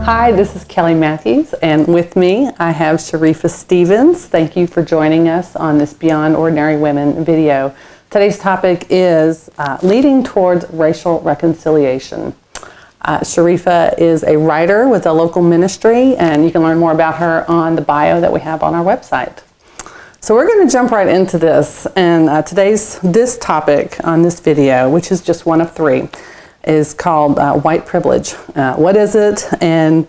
Hi, this is Kelly Matthews, and with me I have Sharifa Stevens. Thank you for joining us on this Beyond Ordinary Women video. Today's topic is leading towards racial reconciliation. Sharifa is a writer with a local ministry, and you can learn more about her on the bio that we have on our website. So we're going to jump right into this, and this topic on this video, which is just one of three, is called white privilege. What is it, and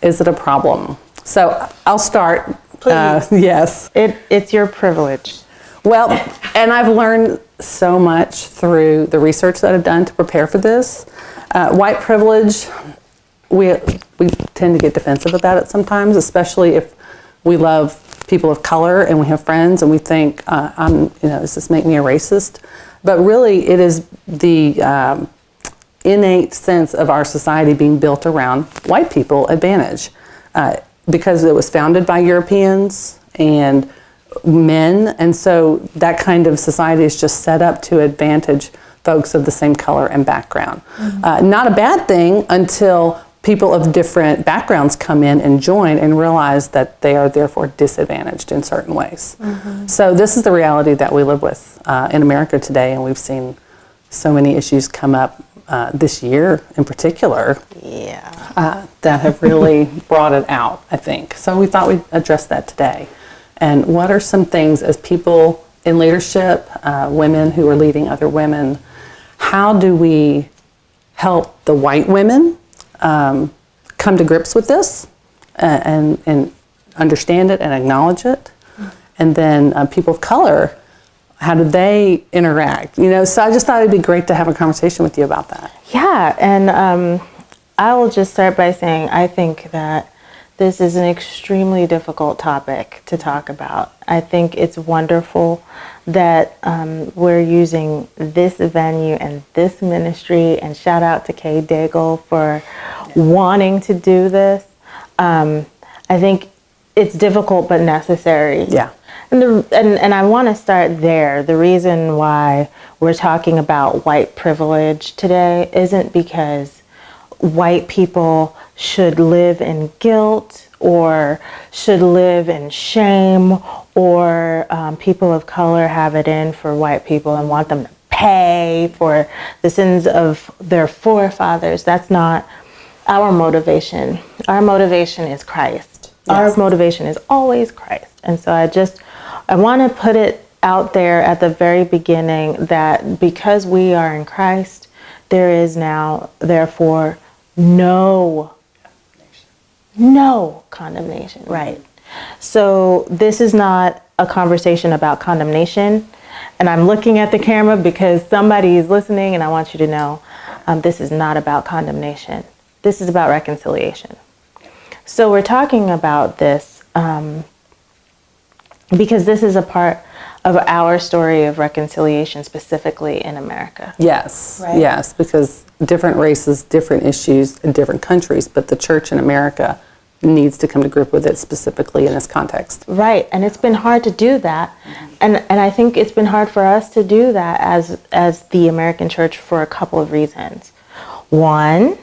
is it a problem? So I'll start. Please. Yes. It's your privilege. Well, and I've learned so much through the research that I've done to prepare for this. White privilege, we tend to get defensive about it sometimes, especially if we love people of color and we have friends and we think, does this make me a racist? But really, it is the innate sense of our society being built around white people advantage, because it was founded by Europeans and men, and so that kind of society is just set up to advantage folks of the same color and background. Mm-hmm. Not a bad thing until people of different backgrounds come in and join and realize that they are therefore disadvantaged in certain ways. Mm-hmm. So this is the reality that we live with in America today, and we've seen so many issues come up this year in particular, that have really brought it out, I think. So we thought we'd address that today. And what are some things as people in leadership, women who are leading other women, how do we help the white women come to grips with this and understand it and acknowledge it? And then people of color, how do they interact? So I just thought it'd be great to have a conversation with you about that. Yeah, and I will just start by saying I think that this is an extremely difficult topic to talk about. I think it's wonderful that we're using this venue and this ministry, and shout out to Kay Daigle for wanting to do this. I think it's difficult but necessary. Yeah. And I want to start there. The reason why we're talking about white privilege today isn't because white people should live in guilt or should live in shame, or people of color have it in for white people and want them to pay for the sins of their forefathers. That's not our motivation. Our motivation is Christ. Yes. Our motivation is always Christ. And so I want to put it out there at the very beginning that because we are in Christ, there is now, therefore, no condemnation, right? So this is not a conversation about condemnation. And I'm looking at the camera because somebody is listening, and I want you to know this is not about condemnation. This is about reconciliation. So we're talking about this because this is a part of our story of reconciliation, specifically in America. Yes, right? Yes, because different races, different issues in different countries, but the church in America needs to come to grip with it specifically in this context. Right, and it's been hard to do that, and I think it's been hard for us to do that as the American church for a couple of reasons. One,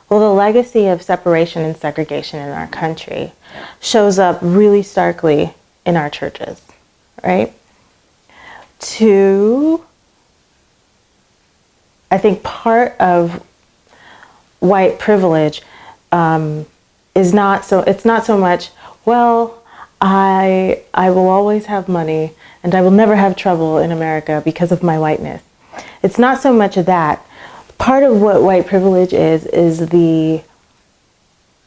well, the legacy of separation and segregation in our country shows up really starkly in our churches, right? Two, I think part of white privilege is not so much, well, I will always have money and I will never have trouble in America because of my whiteness. It's not so much of that. Part of what white privilege is the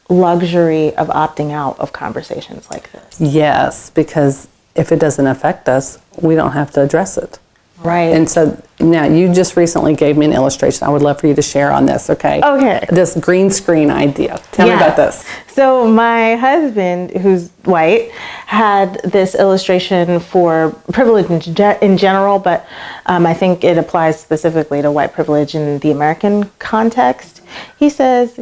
luxury of opting out of conversations like this. Yes, because if it doesn't affect us, we don't have to address it. Right. And so now you just recently gave me an illustration. I would love for you to share on this, okay? Okay. This green screen idea. Tell me about this. So my husband, who's white, had this illustration for privilege in general, but I think it applies specifically to white privilege in the American context. He says,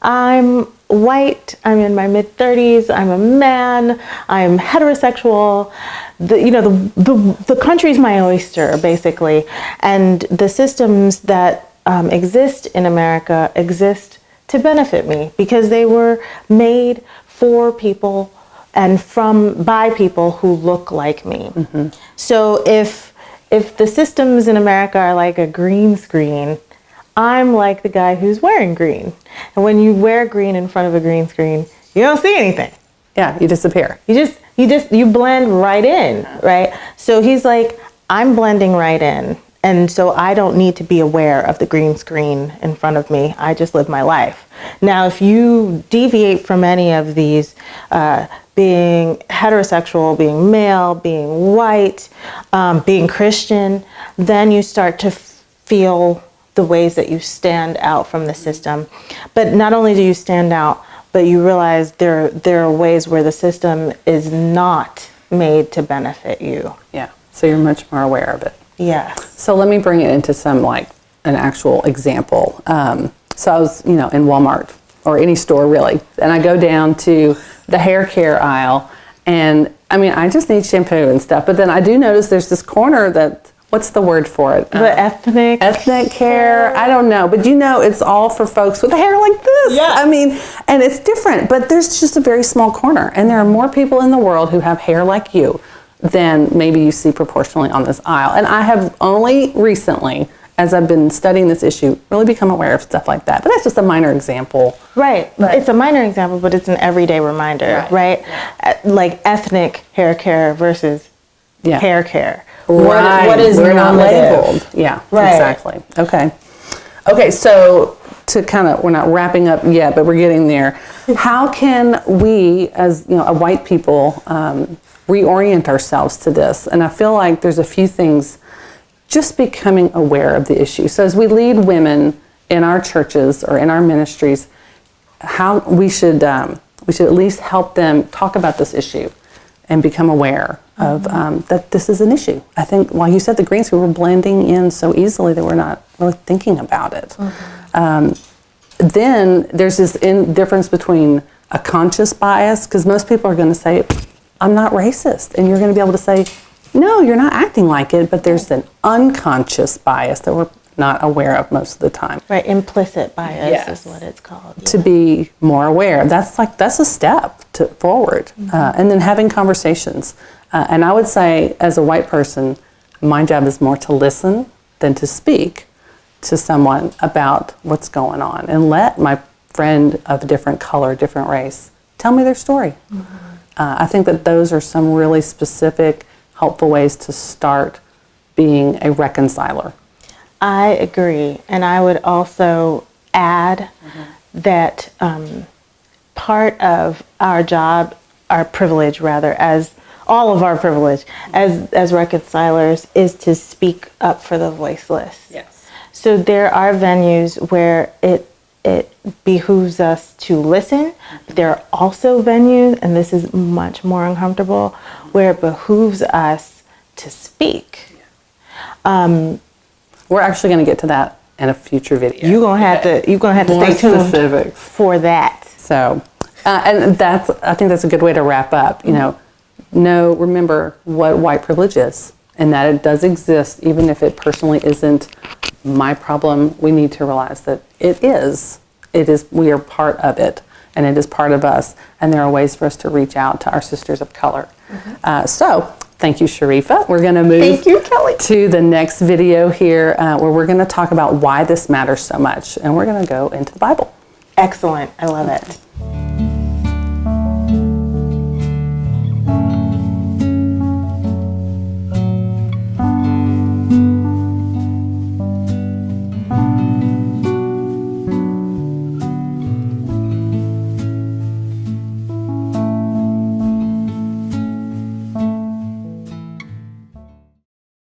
I'm white, I'm in my mid-30s, I'm a man, I'm heterosexual. The country's my oyster, basically. And the systems that exist in America exist to to benefit me because they were made for people and by people who look like me. So if the systems in America are like a green screen, I'm like the guy who's wearing green. And when you wear green in front of a green screen, you don't see anything. Yeah, you disappear. You blend right in, right? So he's like, I'm blending right in. And so I don't need to be aware of the green screen in front of me. I just live my life. Now, if you deviate from any of these, being heterosexual, being male, being white, being Christian, then you start to feel the ways that you stand out from the system. But not only do you stand out, but you realize there are ways where the system is not made to benefit you. Yeah, so you're much more aware of it. Yeah. So let me bring it into some like an actual example. So I was, in Walmart or any store really, and I go down to the hair care aisle, and I just need shampoo and stuff, but then I do notice there's this corner that, what's the word for it? The ethnic hair. I don't know, but it's all for folks with hair like this. Yeah. And it's different, but there's just a very small corner, and there are more people in the world who have hair like you than maybe you see proportionally on this aisle. And I have only recently, as I've been studying this issue, really become aware of stuff like that. But that's just a minor example. Right. It's a minor example, but it's an everyday reminder, right? Like ethnic hair care versus hair care. Right. What is We're not normative? labeled. Yeah, Right. Exactly. Okay, so we're not wrapping up yet, but we're getting there. How can we, as a white people, reorient ourselves to this? And I feel like there's a few things, just becoming aware of the issue. So as we lead women in our churches or in our ministries, how we should at least help them talk about this issue and become aware of that this is an issue. I think, while you said the green screen, we're blending in so easily that we're not really thinking about it. Then there's this difference between a conscious bias, because most people are going to say, I'm not racist. And you're going to be able to say, no, you're not acting like it, but there's an unconscious bias that we're not aware of most of the time. Right, implicit bias is what it's called. To be more aware, that's a step forward. And then having conversations. And I would say, as a white person, my job is more to listen than to speak to someone about what's going on, and let my friend of a different color, different race, tell me their story. I think that those are some really specific, helpful ways to start being a reconciler. I agree. And I would also add that part of our job, our privilege rather, as all of our privilege as reconcilers, is to speak up for the voiceless. Yes. So there are venues where it behooves us to listen, but there are also venues, and this is much more uncomfortable, where it behooves us to speak. We're actually going to get to that in a future video. You're gonna have to More stay tuned specifics. for that. So, and I think that's a good way to wrap up. Remember what white privilege is, and that it does exist, even if it personally isn't my problem. We need to realize that it is. We are part of it, and it is part of us. And there are ways for us to reach out to our sisters of color. So, thank you, Sharifa. We're going to move Thank you, Kelly. to the next video here, where we're going to talk about why this matters so much, and we're going to go into the Bible. Excellent. I love it.